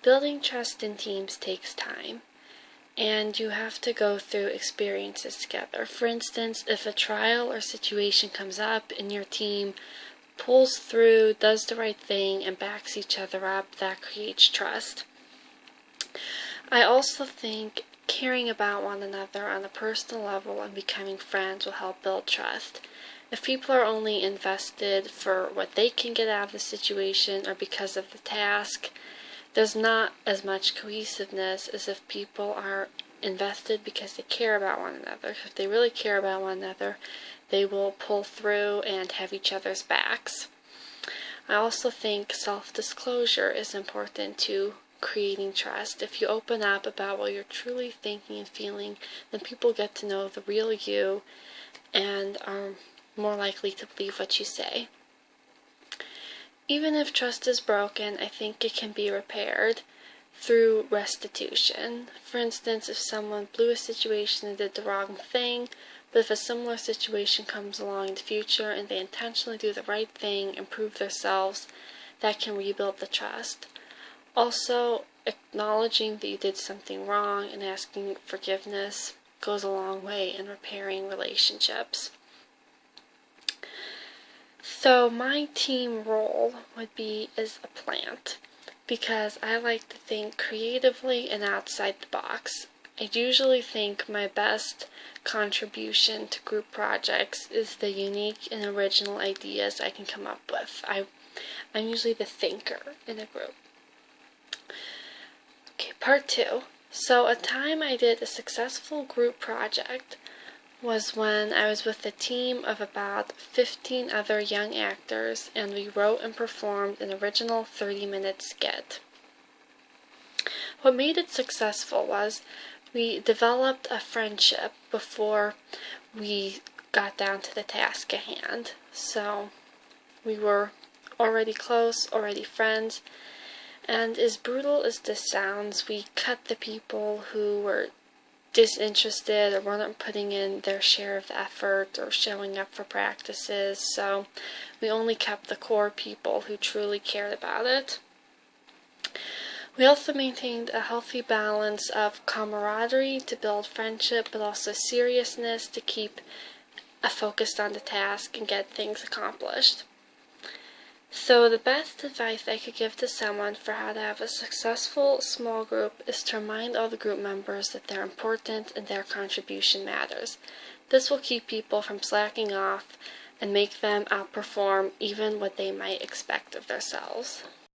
Building trust in teams takes time, and you have to go through experiences together. For instance, if a trial or situation comes up and your team pulls through, does the right thing, and backs each other up, that creates trust. I also think caring about one another on a personal level and becoming friends will help build trust. If people are only invested for what they can get out of the situation or because of the task, there's not as much cohesiveness as if people are invested because they care about one another. If they really care about one another, they will pull through and have each other's backs. I also think self-disclosure is important to creating trust. If you open up about what you're truly thinking and feeling, then people get to know the real you and are more likely to believe what you say. Even if trust is broken, I think it can be repaired through restitution. For instance, if someone blew a situation and did the wrong thing, but if a similar situation comes along in the future and they intentionally do the right thing and prove themselves, that can rebuild the trust. Also, acknowledging that you did something wrong and asking forgiveness goes a long way in repairing relationships. So my team role would be as a plant, because I like to think creatively and outside the box. I usually think my best contribution to group projects is the unique and original ideas I can come up with. I'm usually the thinker in a group. Okay, part 2. So a time I did a successful group project was when I was with a team of about 15 other young actors, and we wrote and performed an original 30-minute skit. What made it successful was we developed a friendship before we got down to the task at hand. So we were already close, already friends, and as brutal as this sounds, we cut the people who were disinterested or weren't putting in their share of the effort or showing up for practices, so we only kept the core people who truly cared about it. We also maintained a healthy balance of camaraderie to build friendship, but also seriousness to keep focused on the task and get things accomplished. So the best advice I could give to someone for how to have a successful small group is to remind all the group members that they're important and their contribution matters. This will keep people from slacking off and make them outperform even what they might expect of themselves.